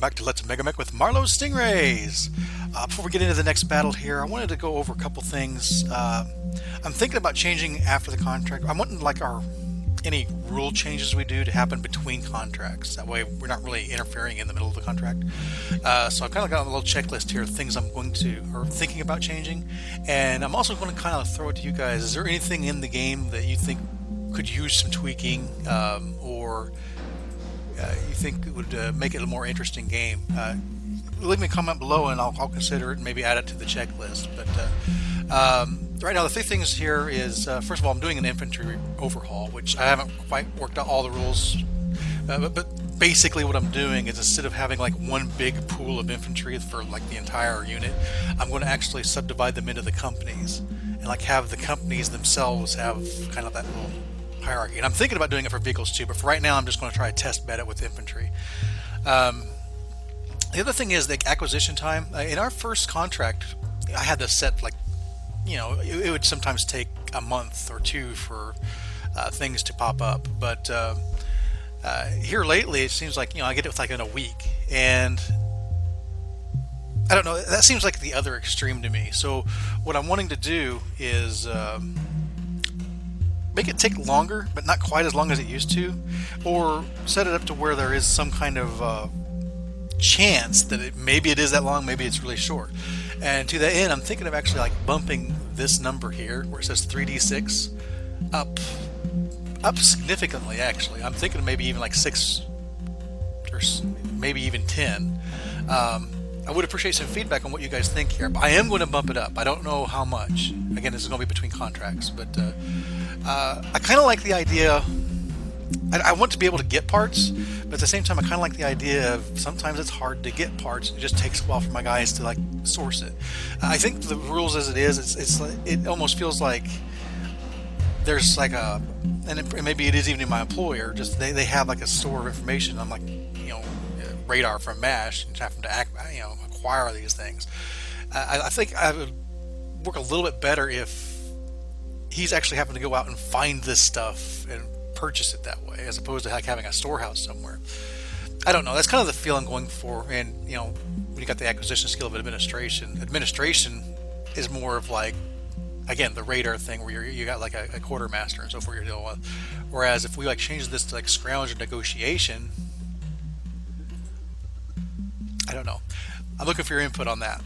back to Let's Megamek with Marlow Stingrays. Before we get into the next battle here, I wanted to go over a couple things. I'm thinking about changing after the contract. I want like any rule changes we do to happen between contracts. That way we're not really interfering in the middle of the contract. So I've kind of got a little checklist here of things I'm going to, or thinking about changing. And I'm also going to kind of throw it to you guys. Is there anything in the game that you think could use some tweaking, or you think it would make it a more interesting game? Leave me a comment below and I'll consider it and maybe add it to the checklist. But right now the three things here is, first of all, I'm doing an infantry overhaul, which I haven't quite worked out all the rules, but basically what I'm doing is, instead of having like one big pool of infantry for like the entire unit, I'm going to actually subdivide them into the companies and like have the companies themselves have kind of that little hierarchy. And I'm thinking about doing it for vehicles too, but for right now I'm just going to try to test bed it with infantry. The other thing is the acquisition time. In our first contract, I had this set like, you know, it would sometimes take a month or two for things to pop up. But here lately, it seems like, you know, I get it like in a week, and I don't know. That seems like the other extreme to me. So what I'm wanting to do is make it take longer, but not quite as long as it used to, or set it up to where there is some kind of chance that maybe it is that long, maybe it's really short. And to that end, I'm thinking of actually like bumping this number here where it says 3d6 up significantly. Actually, I'm thinking of maybe even like 6 or maybe even 10. I would appreciate some feedback on what you guys think here, but I am going to bump it up. I don't know how much. Again, this is going to be between contracts, but I kind of like the idea. I want to be able to get parts, but at the same time I kind of like the idea of sometimes it's hard to get parts. It just takes a while for my guys to like source it. I think the rules as it is, it almost feels like there's like and maybe it is even in my employer, just they have like a store of information. I'm like, you know, radar from MASH, and having to acquire these things. I think I would work a little bit better if he's actually having to go out and find this stuff and purchase it that way, as opposed to like having a storehouse somewhere. I don't know. That's kind of the feel I'm going for. And you know, when you got the acquisition skill of administration is more of like, again, the radar thing where you got like a quartermaster and so forth you're dealing with. Whereas if we like change this to like scrounge and negotiation, I don't know. I'm looking for your input on that.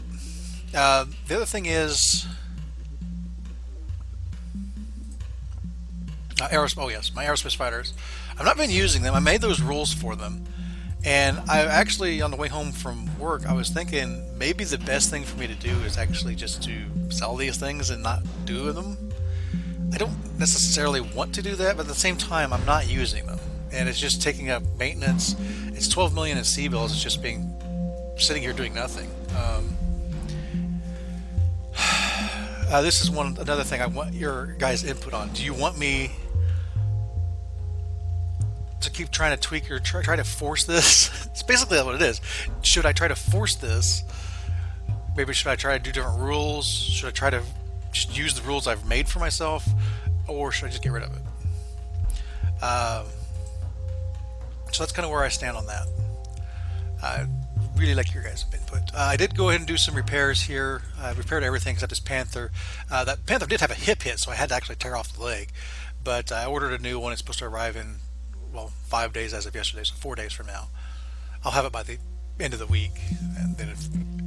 The other thing is oh yes, my aerospace fighters. I've not been using them. I made those rules for them, and I actually, on the way home from work, I was thinking maybe the best thing for me to do is actually just to sell these things and not do them. I don't necessarily want to do that, but at the same time I'm not using them, and it's just taking up maintenance. It's 12 million in C-bills. It's just sitting here doing nothing. This is another thing I want your guys' input on. Do you want me to keep trying to tweak or try to force this? It's basically what it is. Should I try to force this? Maybe should I try to do different rules? Should I try to just use the rules I've made for myself, or should I just get rid of it? So that's kind of where I stand on that. I really like your guys' input. I did go ahead and do some repairs here. I repaired everything except this Panther. That Panther did have a hip hit, so I had to actually tear off the leg. But I ordered a new one. It's supposed to arrive in, well, 5 days as of yesterday, so 4 days from now. I'll have it by the end of the week, and then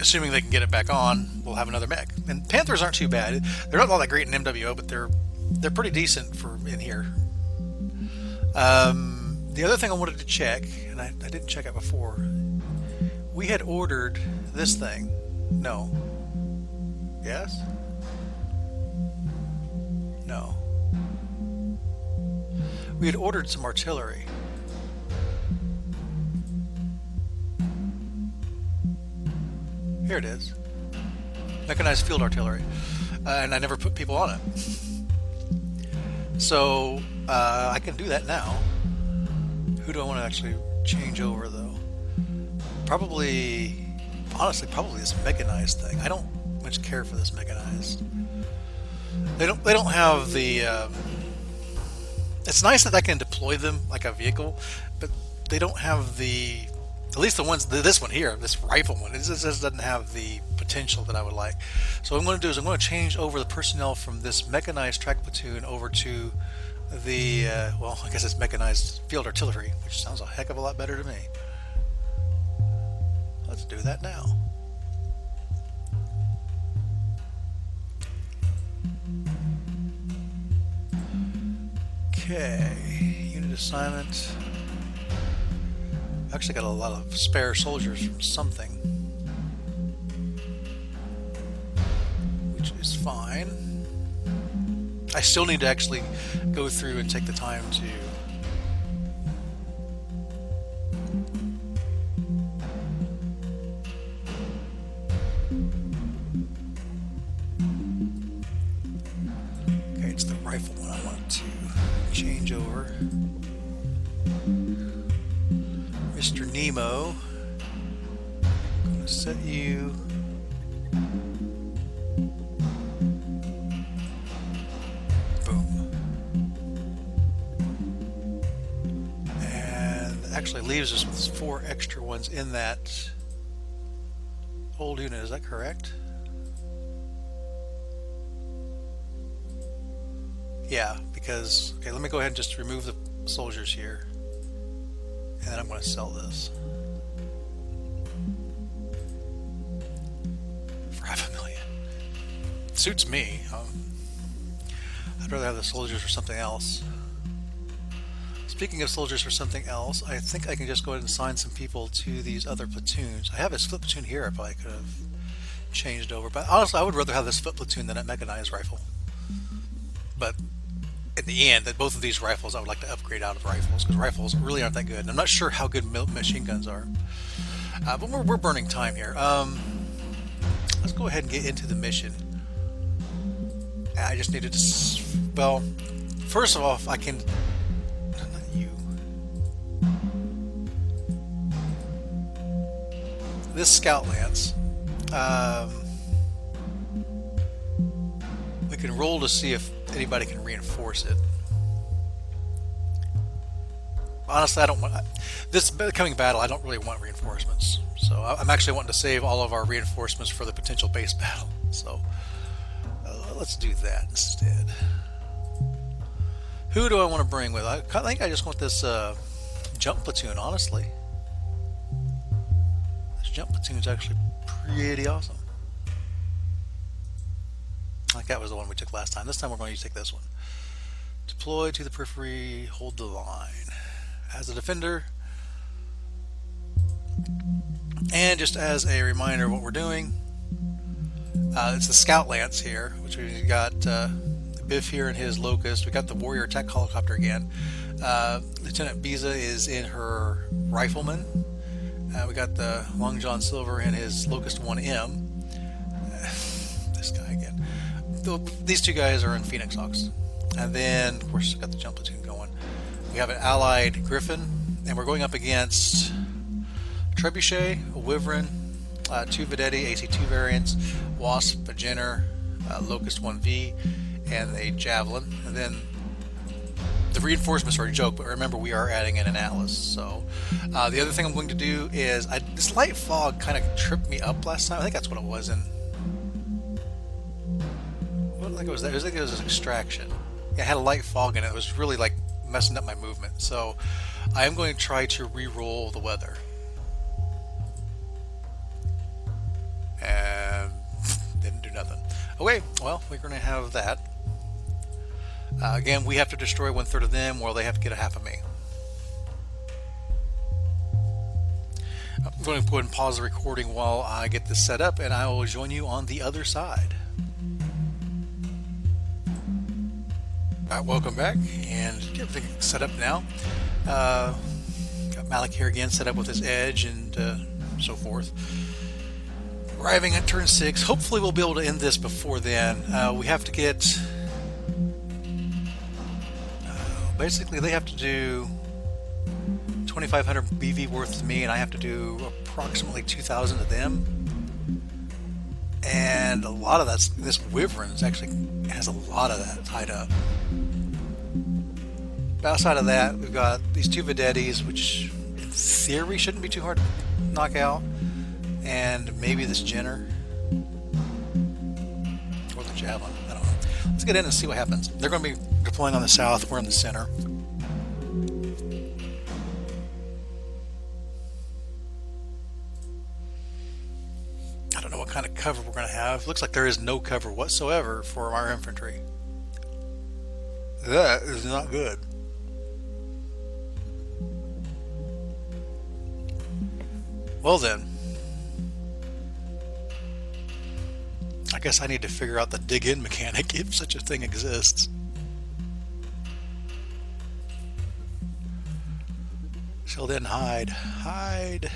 assuming they can get it back on, we'll have another mech. And Panthers aren't too bad. They're not all that great in MWO, but they're pretty decent for in here. The other thing I wanted to check, and I didn't check it before, we had ordered this thing. No. Yes? No. We had ordered some artillery. Here it is. Mechanized field artillery. And I never put people on it. So, I can do that now. Who do I want to actually change over, though? Honestly, probably this mechanized thing. I don't much care for this mechanized. They don't have the it's nice that I can deploy them like a vehicle, but they don't have the At least the ones, this one here, this rifle one, it just doesn't have the potential that I would like. So what I'm going to do is I'm going to change over the personnel from this mechanized track platoon over to the, well, I guess it's mechanized field artillery, which sounds a heck of a lot better to me. Let's do that now. Okay, unit assignment. Actually got a lot of spare soldiers from something, which is fine. I still need to actually go through and take the time to okay, it's the rifle one I want to change over. Mr. Nemo, I'm going to set you boom, and actually leaves us with 4 extra ones in that old unit. Is that correct? Yeah, because okay, let me go ahead and just remove the soldiers here. And then I'm going to sell this for $500,000. Suits me. I'd rather have the soldiers for something else. Speaking of soldiers for something else, I think I can just go ahead and assign some people to these other platoons. I have a split platoon here. I probably could have changed over, but honestly, I would rather have this split platoon than a mechanized rifle. But in the end, that both of these rifles I would like to upgrade out of rifles, because rifles really aren't that good. And I'm not sure how good machine guns are, but we're burning time here. Let's go ahead and get into the mission. I just needed to, well, first of all, I can, not you, this Scout Lance, we can roll to see if anybody can reinforce it. Honestly, I don't want this coming battle. I don't really want reinforcements, so I'm actually wanting to save all of our reinforcements for the potential base battle. So let's do that instead. Who do I want to bring with? I think I just want this jump platoon. Honestly, this jump platoon is actually pretty awesome. Like that was the one we took last time. This time we're going to take this one. Deploy to the periphery, hold the line. As a defender. And just as a reminder of what we're doing, it's the Scout Lance here, which we got Biff here in his Locust. We got the Warrior Attack Helicopter again. Lieutenant Biza is in her Rifleman. We got the Long John Silver in his Locust 1M. This guy again. These two guys are in Phoenix Hawks. And then, of course, got the jump platoon going. We have an allied Griffin, and we're going up against Trebuchet, a Wyvern, 2 Vedetti AC2 variants, Wasp, a Jenner, Locust 1V, and a Javelin. And then the reinforcements are a joke, but remember we are adding in an Atlas. So the other thing I'm going to do is, this light fog kind of tripped me up last time. I think that's what it was in. I think it was that. I think it was an extraction. Yeah, it had a light fog in it. It was really like messing up my movement. So I am going to try to re-roll the weather. And didn't do nothing. Okay, well, we're going to have that. Again, we have to destroy 1/3 of them, or they have to get a half of me. I'm going to go ahead and pause the recording while I get this set up, and I will join you on the other side. Alright, welcome back, and get everything set up now. Got Malik here again, set up with his edge and so forth. Arriving at turn 6. Hopefully we'll be able to end this before then. We have to get... basically they have to do 2,500 BV worth to me, and I have to do approximately 2,000 to them. And a lot of this Wyvern actually has a lot of that tied up. But outside of that, we've got these 2 Vedettis, which in theory shouldn't be too hard to knockout, and maybe this Jenner or the Javelin. I don't know. Let's get in and see what happens. They're going to be deploying on the south. We're in the center. I don't know what kind of cover we're going to have. Looks like there is no cover whatsoever for our infantry. That is not good. Well then, I guess I need to figure out the dig-in mechanic if such a thing exists. Shall then hide. Hide.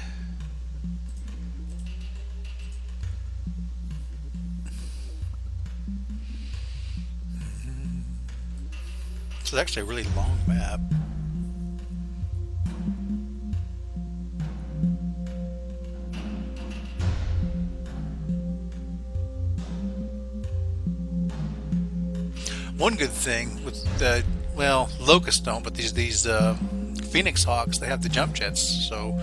This is actually a really long map. One good thing with the, well, Locusts don't, but these Phoenix Hawks, they have the jump jets, so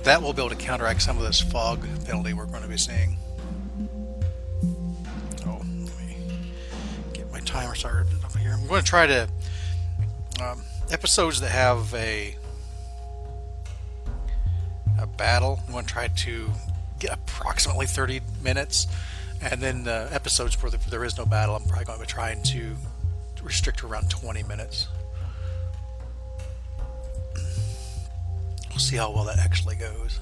that will be able to counteract some of this fog penalty we're going to be seeing. Oh, let me get my timer started up here. I'm going to try to episodes that have a battle. I'm going to try to get approximately 30 minutes, and then episodes where there is no battle, I'm probably going to be trying to restrict around 20 minutes. We'll see how well that actually goes.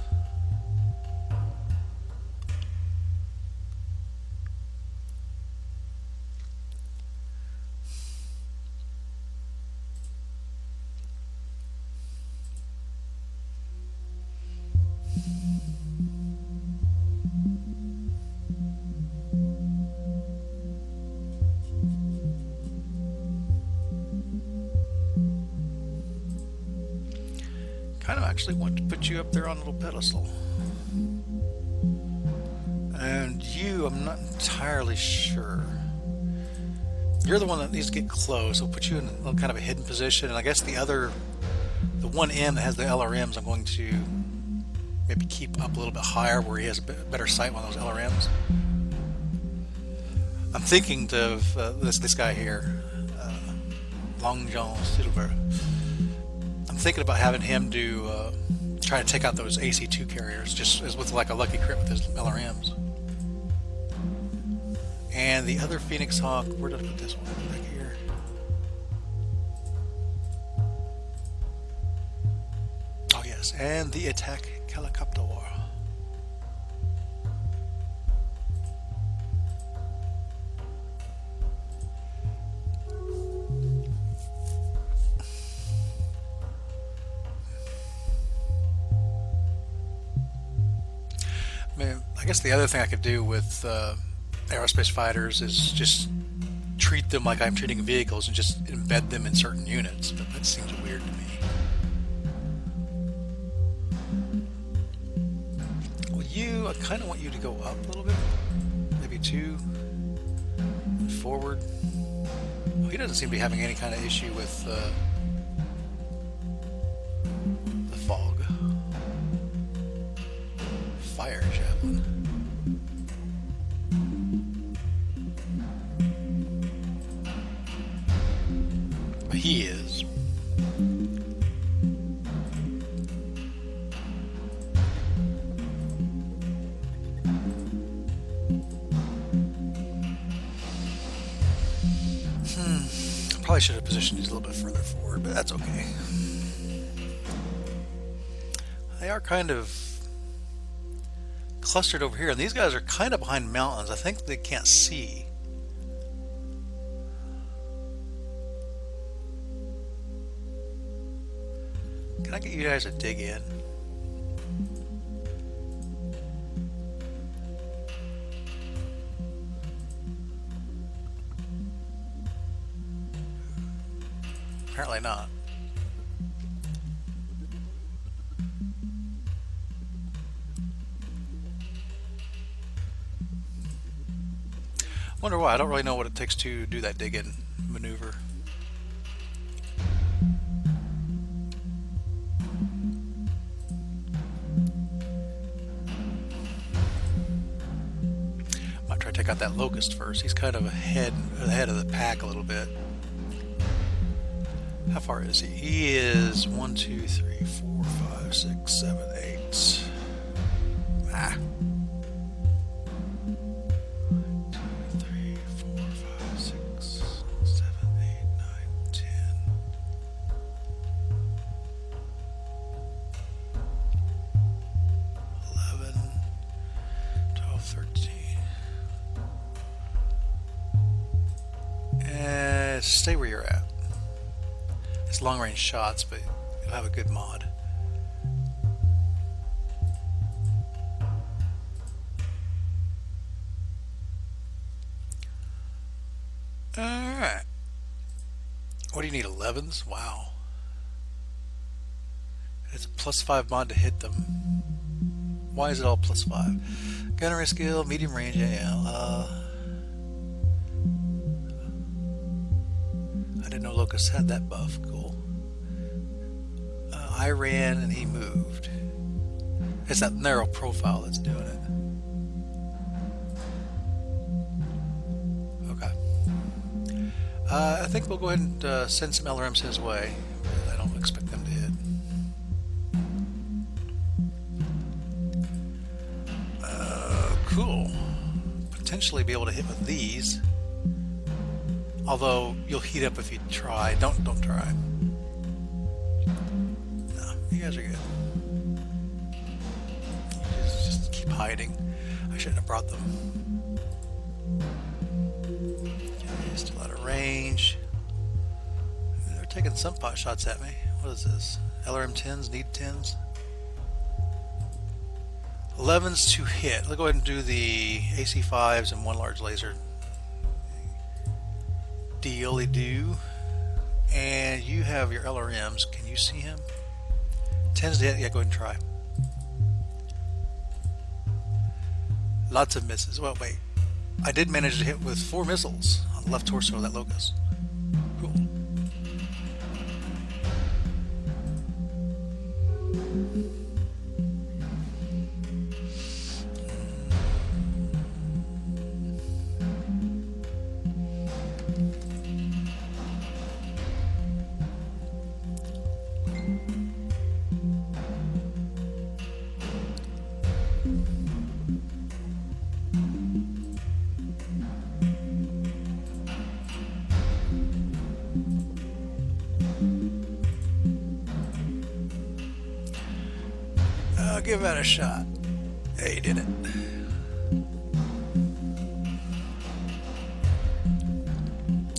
Kind of actually want to put you up there on a little pedestal. And you, I'm not entirely sure. You're the one that needs to get close. I'll put you in a little kind of a hidden position. And I guess the one end that has the LRMs, I'm going to maybe keep up a little bit higher where he has a better sight on those LRMs. I'm thinking of this guy here, Long John Silver. I'm thinking about having him do try to take out those AC2 carriers, just as with like a lucky crit with his LRMs. And the other Phoenix Hawk, where did I put this one? Back here. Oh yes, and the attack helicopter. I guess the other thing I could do with aerospace fighters is just treat them like I'm treating vehicles and just embed them in certain units, but that seems weird to me. Well, I kind of want you to go up a little bit, maybe 2, and forward. Well, he doesn't seem to be having any kind of issue with the fog. Fire javelin. He is. Probably should have positioned these a little bit further forward, but that's okay. They are kind of clustered over here, and these guys are kind of behind mountains. I think they can't see. Can I get you guys to dig in? Apparently not. Wonder why. I don't really know what it takes to do that dig-in maneuver. check out that locust first. He's kind of ahead of the pack a little bit. How far is he? He is 1, 2, 3, 4, 5, 6, 7, 8. Ah. 2, 3, 4, 5, 6, 7, 8, 9, 10. 11, 12, 13. And stay where you're at. It's long range shots, but you'll have a good mod. Alright. What do you need? 11s? Wow. It's a +5 mod to hit them. Why is it all +5? Gunnery skill, medium range, yeah. I didn't know Locust had that buff. Cool. I ran and he moved. It's that narrow profile that's doing it. Okay. I think we'll go ahead and send some LRMs his way. I don't expect them to hit. Cool. Potentially be able to hit with these. Although you'll heat up if you try. Don't try. No, you guys are good. You just keep hiding. I shouldn't have brought them. Okay, still out of range. They're taking some pot shots at me. What is this? LRM 10s, need 10s. 11s to hit. Let's go ahead and do the AC5s and one large laser. Dealy do. And you have your LRMs. Can you see him? 10s to hit. Yeah, go ahead and try. Lots of misses. Well, wait. I did manage to hit with 4 missiles on the left torso of that locust. Cool. I'll give that a shot. Hey, he did it.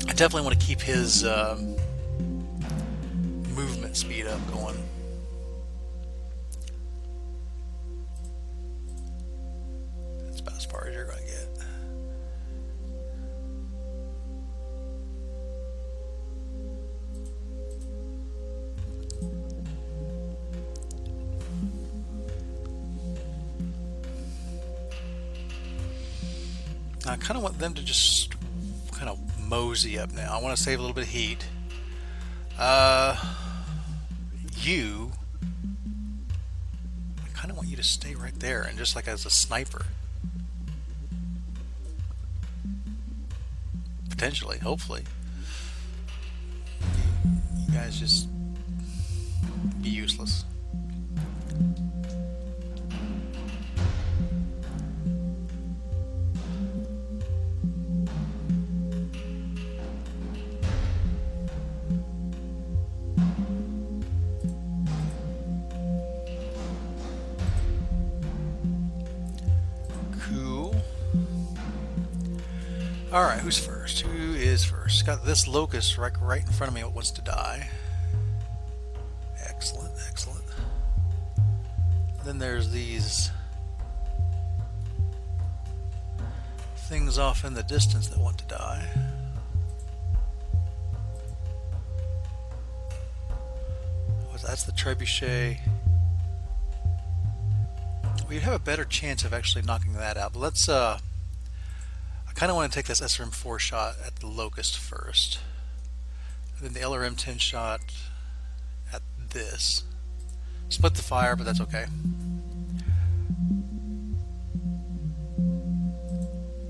I definitely want to keep his movement speed up going. That's about as far as you're going to get. I kind of want them to just kind of mosey up now. I want to save a little bit of heat. I kind of want you to stay right there and just like as a sniper. Potentially, hopefully. You guys just be useless. Alright, who's first? Who is first? Got this locust right in front of me that wants to die. Excellent, excellent. Then there's these things off in the distance that want to die. That's the trebuchet. We'd have a better chance of actually knocking that out. But let's I kind of want to take this SRM-4 shot at the locust first. And then the LRM-10 shot at this. Split the fire, but that's okay.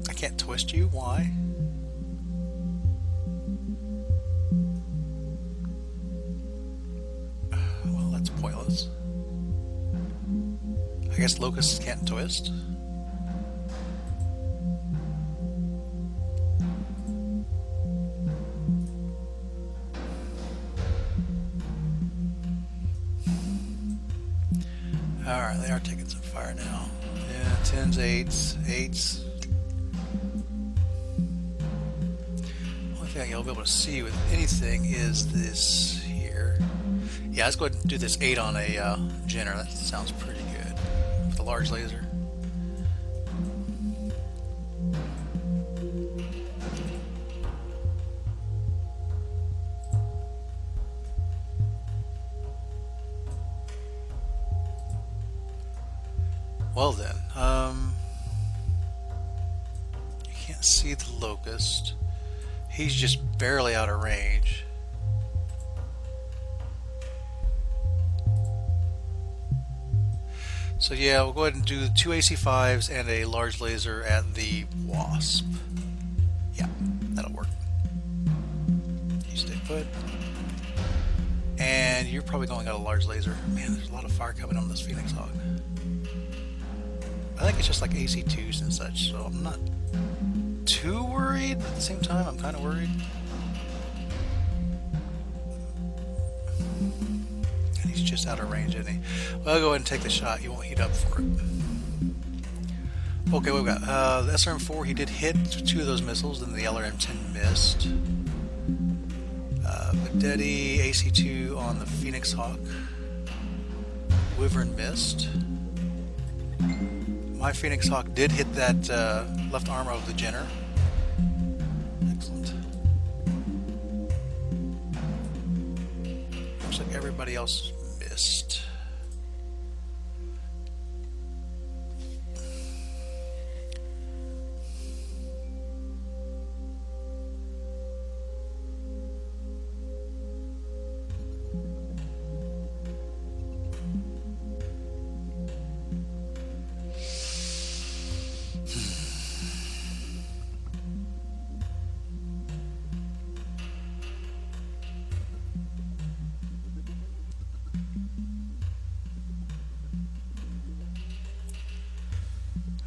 I can't twist you? Why? Well, that's pointless. I guess locusts can't twist? Alright, they are taking some fire now. Yeah, 10s, 8s, 8s. Only thing I'll be able to see with anything is this here. Yeah, let's go ahead and do this 8 on a Jenner. That sounds pretty good. With a large laser. Well then, you can't see the locust. He's just barely out of range. So yeah, we'll go ahead and do 2 AC5s and a large laser at the wasp. Yeah, that'll work. You stay put. And you're probably going out a large laser. Man, there's a lot of fire coming on this Phoenix Hawk. I think it's just like AC2s and such, so I'm not too worried, but at the same time I'm kind of worried. And he's just out of range, isn't he? Well, I'll go ahead and take the shot. He won't heat up for it. Okay, we've got the SRM-4. He did hit 2 of those missiles, and the LRM-10 missed. Vedetti, AC2 on the Phoenix Hawk. Wyvern missed. My Phoenix Hawk did hit that left arm of the Jenner. Excellent. Looks like everybody else missed.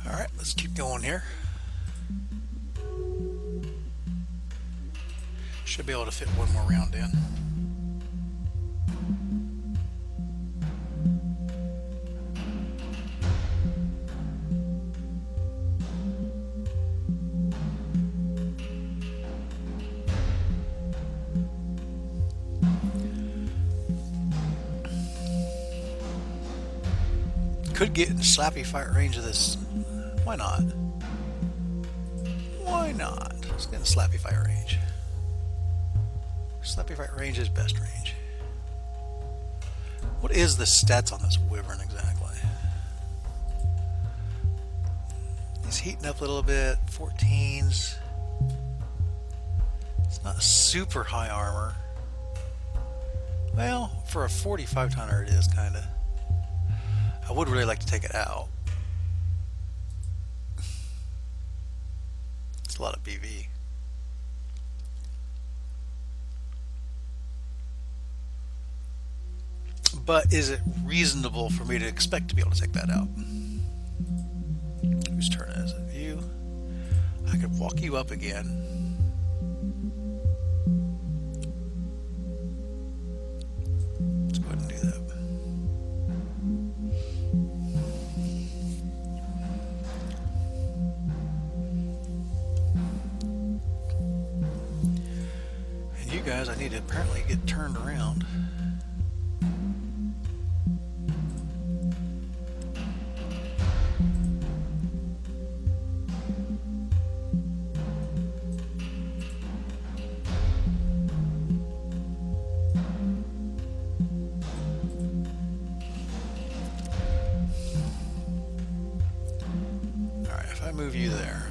Alright, let's keep going here. Should be able to fit one more round in. Could get in slappy fire range of this. Why not? Why not? Let's get in slappy fire range. Slappy fire range is best range. What is the stats on this Wyvern exactly? He's heating up a little bit. 14s. It's not super high armor. Well, for a 45 tonner it is kinda. I would really like to take it out. It's a lot of BV. But is it reasonable for me to expect to be able to take that out? Whose turn is it? You? I could walk you up again. Let's go ahead and do that. And you guys, I need to apparently get turned around. Move you there.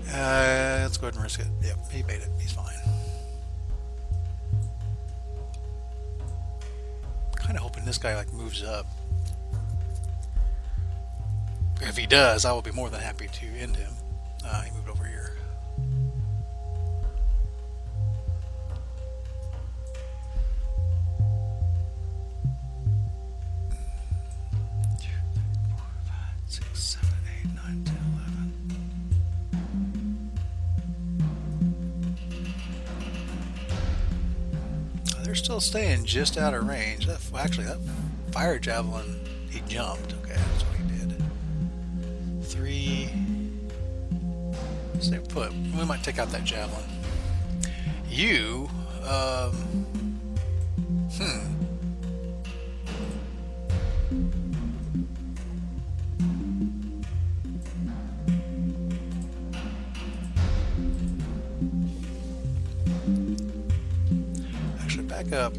Let's go ahead and risk it. Yep, he made it. He's fine. Kind of hoping this guy like moves up. If he does, I will be more than happy to end him. He moved over here. They're still staying just out of range. Actually, that fire javelin, he jumped. Okay, that's what he did. 3. Stay put. We might take out that javelin. You, Actually, back up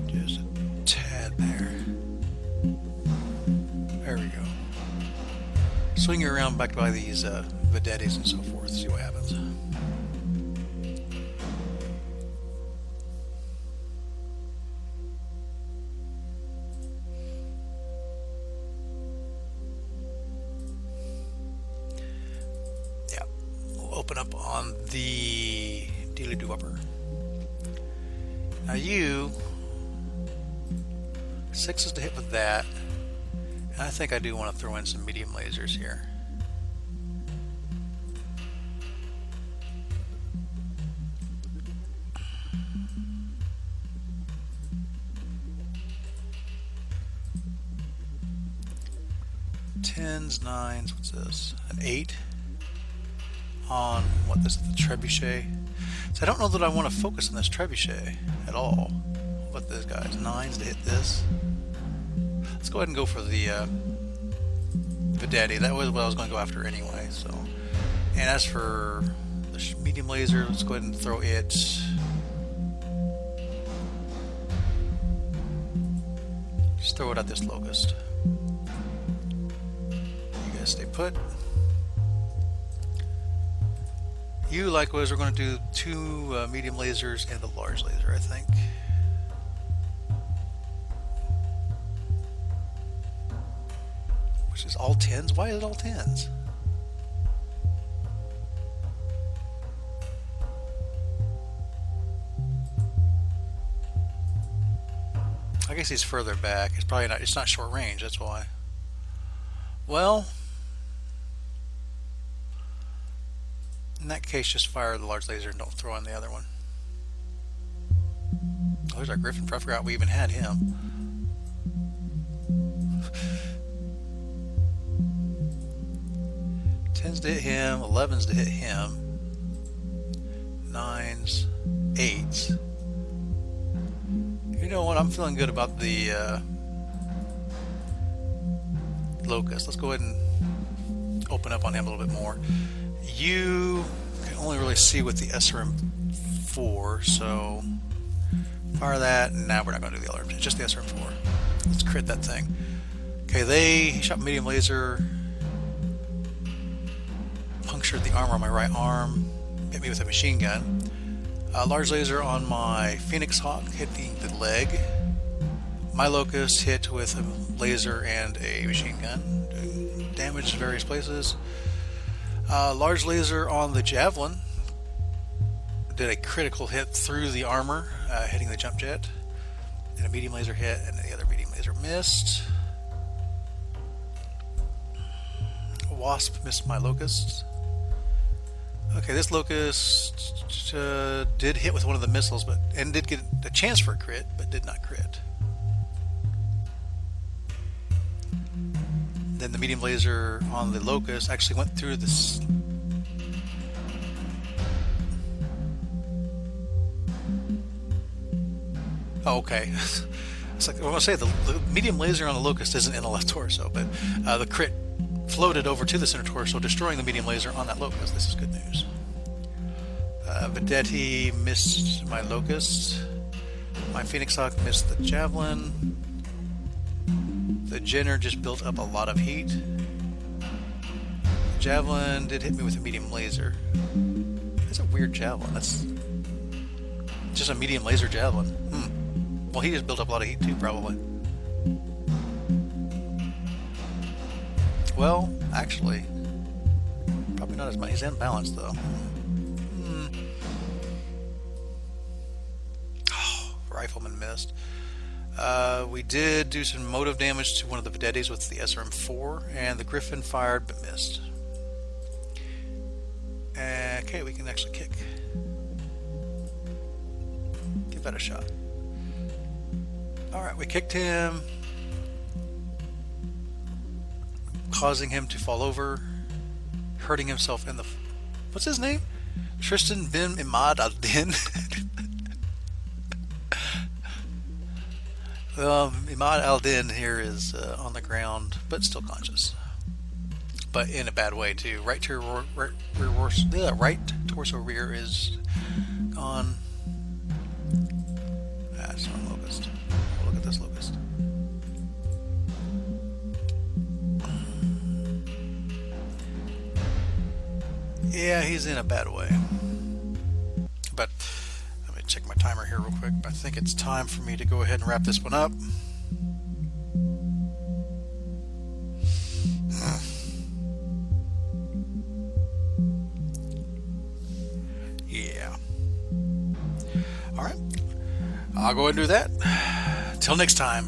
just a tad there. There we go. Swing you around back by these Vedettis and so forth, see what happens. Yeah, we'll open up on the Dealy-do-upper. Now you, 6 is to hit with that. And I think I do want to throw in some medium lasers here. Tens, 9s, what's this? An 8 on what this is, the trebuchet. So I don't know that I want to focus on this trebuchet at all. What this guy's 9s to hit this. Let's go ahead and go for the Vedetti. That was what I was going to go after anyway. So, and as for the medium laser, let's go ahead and throw it. Just throw it at this locust. You guys stay put. You likewise are going to do 2 medium lasers and a large laser, I think. Which is all 10s? Why is it all 10s? I guess he's further back. It's probably not. It's not short range. That's why. Well, in that case, just fire the large laser and don't throw in the other one. Oh, there's our Griffin. I forgot we even had him. Tens to hit him, 11s to hit him, 9s, 8s. You know what? I'm feeling good about the locust. Let's go ahead and open up on him a little bit more. You can only really see with the SRM4, so fire that. Now we're not going to do the alarms. It's just the SRM4. Let's crit that thing. Okay, he shot medium laser. Punctured the armor on my right arm, hit me with a machine gun. Large laser on my Phoenix Hawk, hitting the leg. My locust hit with a laser and a machine gun, doing damage to various places. Large laser on the javelin, did a critical hit through the armor, hitting the jump jet. And a medium laser hit, and the other medium laser missed. Wasp missed my locust. Okay, this locust did hit with one of the missiles, and did get a chance for a crit, but did not crit. Then the medium laser on the locust actually went through this. Oh, okay. It's like I want to say the medium laser on the locust isn't in the left torso, but the crit floated over to the center torso, destroying the medium laser on that locust. This is good news. Vedetti missed my locust. My Phoenix Hawk missed the javelin. The Jenner just built up a lot of heat. The javelin did hit me with a medium laser. That's a weird javelin. That's just a medium laser javelin. Well, he just built up a lot of heat too, probably. Well, actually, probably not as much. He's unbalanced though. Oh, rifleman missed. We did do some motive damage to one of the Vedettes with the SRM-4, and the Griffin fired but missed. Okay, we can actually kick. Give that a shot. Alright, we kicked him, causing him to fall over, hurting himself in the... What's his name? Tristan bin Imad al-Din. Imad al-Din here is on the ground, but still conscious. But in a bad way too. Right torso rear is gone. That's not a locust. Look at this locust. Yeah, he's in a bad way. But let me check my timer here real quick. I think it's time for me to go ahead and wrap this one up. Yeah. Alright. I'll go ahead and do that. Till next time.